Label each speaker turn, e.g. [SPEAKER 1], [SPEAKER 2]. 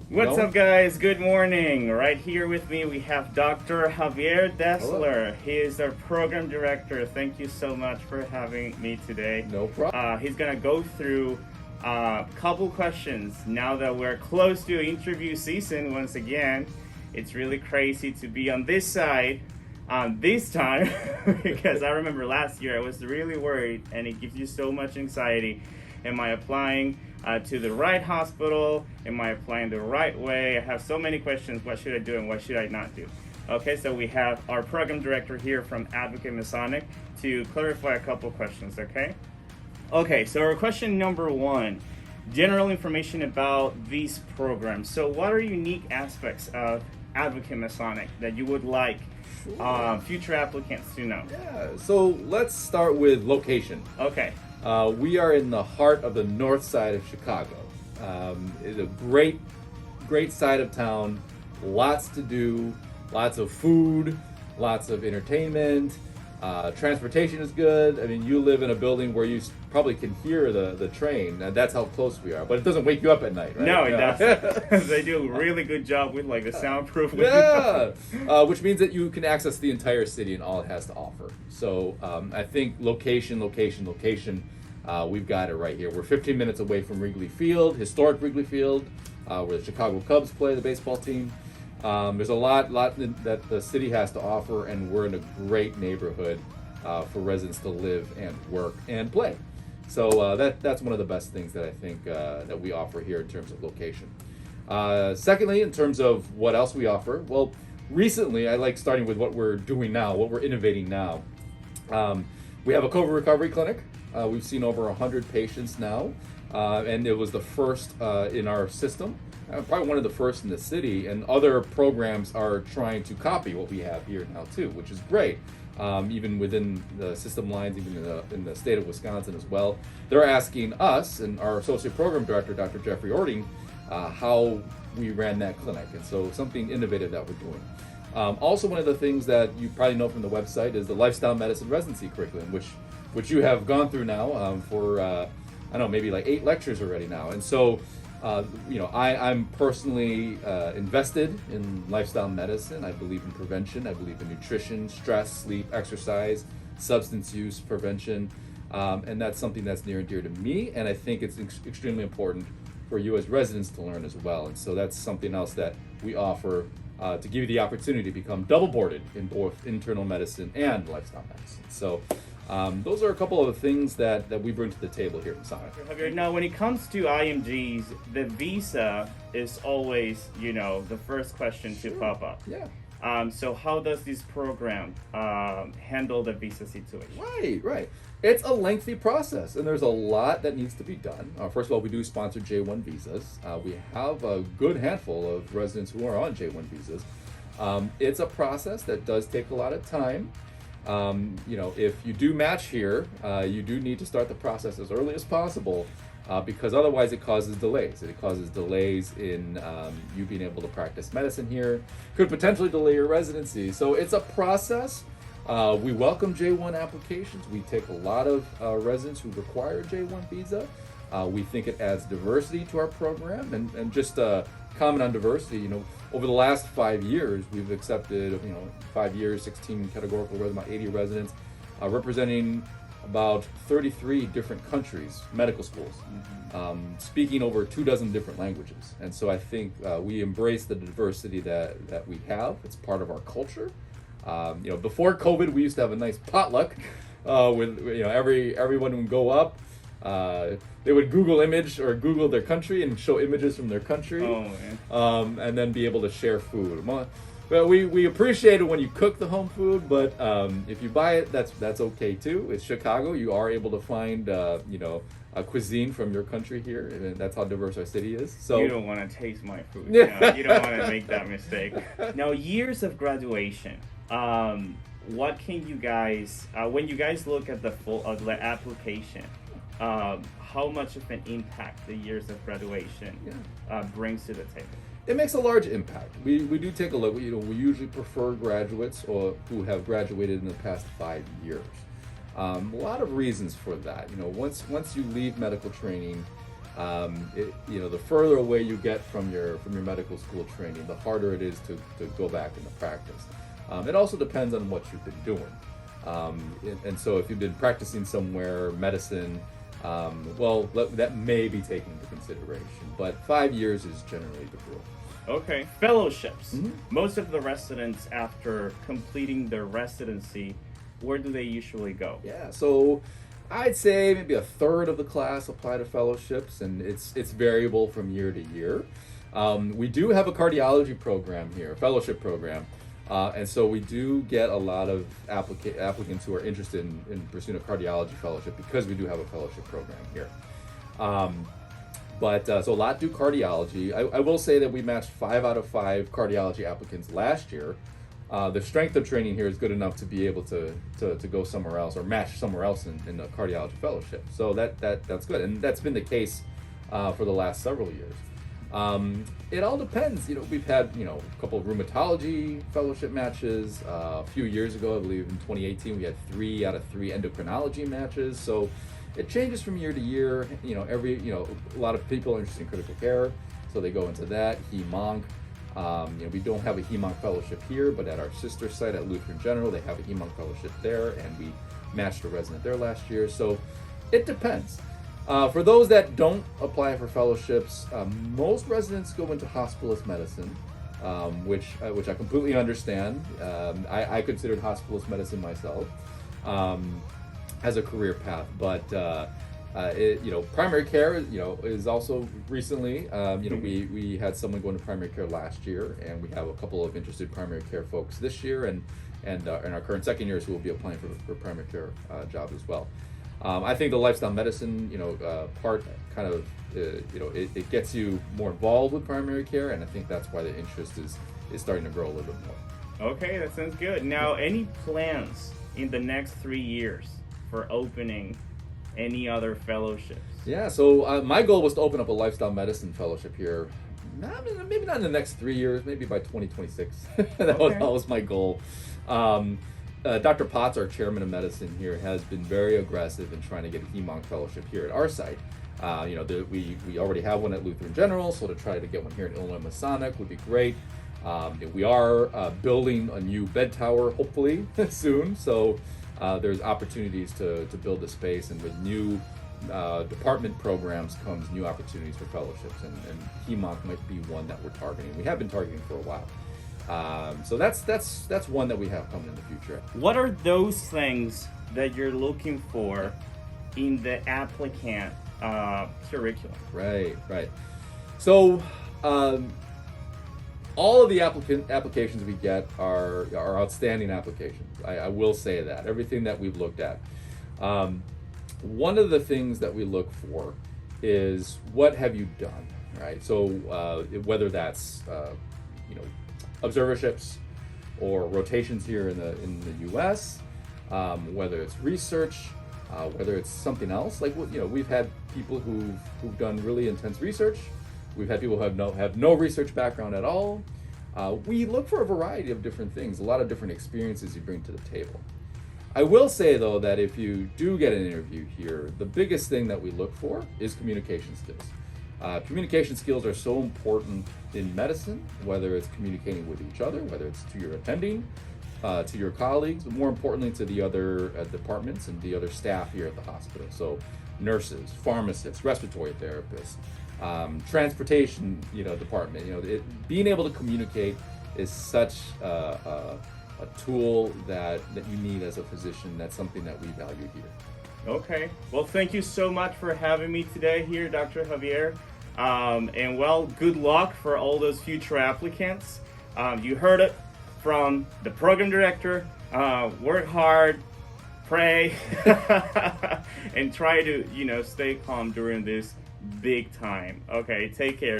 [SPEAKER 1] What's up, guys? Good morning. Right here with me, we have Dr. Javier Desler.
[SPEAKER 2] Hello.
[SPEAKER 1] He is our program director. Thank you so much for having me today.
[SPEAKER 2] No problem.
[SPEAKER 1] He's going to go through a couple questions now that we're close to interview season once again. It's really crazy to be on this side this time because I remember last year I was really worried, and it gives you so much anxiety. Am I applying to the right hospital? Am I applying the right way? I have so many questions. What should I do and what should I not do? Okay, so we have our program director here from Advocate Masonic to clarify a couple questions, okay? Okay, so our question number one, general information about these programs. So what are unique aspects of Advocate Masonic that you would like future applicants to know?
[SPEAKER 2] Yeah, so let's start with location.
[SPEAKER 1] Okay.
[SPEAKER 2] We are in the heart of the north side of Chicago. It's a great side of town, lots to do, lots of food, lots of entertainment. Transportation is good. I mean, you live in a building where you probably can hear the train, and that's how close we are. But it doesn't wake you up at night, right?
[SPEAKER 1] No, it doesn't. They do a really good job with like the soundproof.
[SPEAKER 2] Yeah, which means that you can access the entire city and all it has to offer. So I think location. We've got it right here. We're 15 minutes away from Wrigley Field, historic Wrigley Field, where the Chicago Cubs play, the baseball team. There's a lot that the city has to offer, and we're in a great neighborhood for residents to live and work and play. So that's one of the best things that I think that we offer here in terms of location. Secondly, in terms of what else we offer, well, recently I like starting with what we're doing now, what we're innovating now. We have a COVID recovery clinic. We've seen over 100 patients now, and it was the first in our system. Probably one of the first in the city, and other programs are trying to copy what we have here now too, which is great. Even within the system lines, even in the state of Wisconsin as well, they're asking us and our associate program director, Dr. Jeffrey Ording, how we ran that clinic, and so something innovative that we're doing. Also, one of the things that you probably know from the website is the lifestyle medicine residency curriculum, which you have gone through now for I don't know, maybe like 8 lectures already now, and so. I'm personally invested in lifestyle medicine. I believe in prevention. I believe in nutrition, stress, sleep, exercise, substance use prevention, and that's something that's near and dear to me. And I think it's extremely important for you as residents to learn as well. And so that's something else that we offer to give you the opportunity to become double boarded in both internal medicine and lifestyle medicine. So. Those are a couple of the things that we bring to the table here in Masonic.
[SPEAKER 1] Now, when it comes to IMGs, the visa is always, the first question to pop up.
[SPEAKER 2] Yeah.
[SPEAKER 1] So how does this program handle the visa situation?
[SPEAKER 2] Right. It's a lengthy process, and there's a lot that needs to be done. First of all, we do sponsor J1 visas. We have a good handful of residents who are on J1 visas. It's a process that does take a lot of time. If you do match here, you do need to start the process as early as possible because otherwise it causes delays. It causes delays in you being able to practice medicine here, could potentially delay your residency. So it's a process. We welcome J1 applications. We take a lot of residents who require J1 visa. We think it adds diversity to our program, and just comment on diversity, over the last 5 years, we've accepted, 5 years, 16 categorical residents, about 80 residents, representing about 33 different countries, medical schools, speaking over 24 different languages. And so I think we embrace the diversity that we have. It's part of our culture. Before COVID, we used to have a nice potluck with, everyone would go up. They would Google image or Google their country and show images from their country, and then be able to share food. Well, we appreciate it when you cook the home food, but if you buy it, that's okay too. It's Chicago. You are able to find a cuisine from your country here, and that's how diverse our city is. So
[SPEAKER 1] you don't want to taste my food. You don't want to make that mistake. Now, years of graduation. What can you guys, when you guys look at the full the application? How much of an impact the years of graduation brings to the table?
[SPEAKER 2] It makes a large impact. We do take a look. We usually prefer graduates or who have graduated in the past 5 years. A lot of reasons for that. Once you leave medical training, The further away you get from your medical school training, the harder it is to go back into practice. It also depends on what you've been doing. And so if you've been practicing somewhere, medicine, that may be taken into consideration. But 5 years is generally the rule.
[SPEAKER 1] Okay. Fellowships. Most of the residents, after completing their residency, where do they usually go?
[SPEAKER 2] Yeah, so I'd say maybe a third of the class apply to fellowships, and it's variable from year to year. We do have a cardiology program here, a fellowship program, and so we do get a lot of applicants who are interested in pursuing a cardiology fellowship because we do have a fellowship program here. So a lot do cardiology. I will say that we matched 5 out of 5 cardiology applicants last year. The strength of training here is good enough to be able to go somewhere else or match somewhere else in a cardiology fellowship. So that's good, and that's been the case for the last several years. It all depends. We've had a couple of rheumatology fellowship matches. A few years ago, I believe in 2018, we had 3 out of 3 endocrinology matches. So it changes from year to year. A lot of people are interested in critical care, so they go into that. Hem-onc. We don't have a hem-onc fellowship here, but at our sister site at Lutheran General, they have a hem-onc fellowship there, and we matched a resident there last year. So it depends. For those that don't apply for fellowships, most residents go into hospitalist medicine, which I completely understand. I considered hospitalist medicine myself as a career path, but primary care, is also recently. We had someone go into primary care last year, and we have a couple of interested primary care folks this year, and our current second years who will be applying for primary care jobs as well. I think the lifestyle medicine, part kind of, it gets you more involved with primary care, and I think that's why the interest is starting to grow a little bit more.
[SPEAKER 1] Okay, that sounds good. Now, any plans in the next 3 years for opening any other fellowships?
[SPEAKER 2] Yeah, so my goal was to open up a lifestyle medicine fellowship here. Maybe not in the next 3 years, maybe by 2026. That was my goal. Dr. Potts, our chairman of medicine here, has been very aggressive in trying to get a hem-onc fellowship here at our site. We already have one at Lutheran General, so to try to get one here at Illinois Masonic would be great. We are building a new bed tower, hopefully, soon, so there's opportunities to build the space, and with new department programs comes new opportunities for fellowships, and hem-onc might be one that we're targeting. We have been targeting for a while. So that's one that we have coming in the future.
[SPEAKER 1] What are those things that you're looking for in the applicant curriculum?
[SPEAKER 2] Right. So all of the applications we get are outstanding applications. I will say that. Everything that we've looked at. One of the things that we look for is, what have you done, right? So whether that's observerships or rotations here in the U.S., whether it's research, whether it's something else. Like, we've had people who've done really intense research. We've had people who have no research background at all. We look for a variety of different things, a lot of different experiences you bring to the table. I will say, though, that if you do get an interview here, the biggest thing that we look for is communication skills. Communication skills are so important in medicine, whether it's communicating with each other, whether it's to your attending, to your colleagues, but more importantly to the other departments and the other staff here at the hospital. So nurses, pharmacists, respiratory therapists, transportation, department. Being able to communicate is such a tool that you need as a physician. That's something that we value here.
[SPEAKER 1] Okay. Well, thank you so much for having me today here, Dr. Javier. Good luck for all those future applicants. You heard it from the program director. Work hard, pray, and try to, stay calm during this big time. Okay, take care.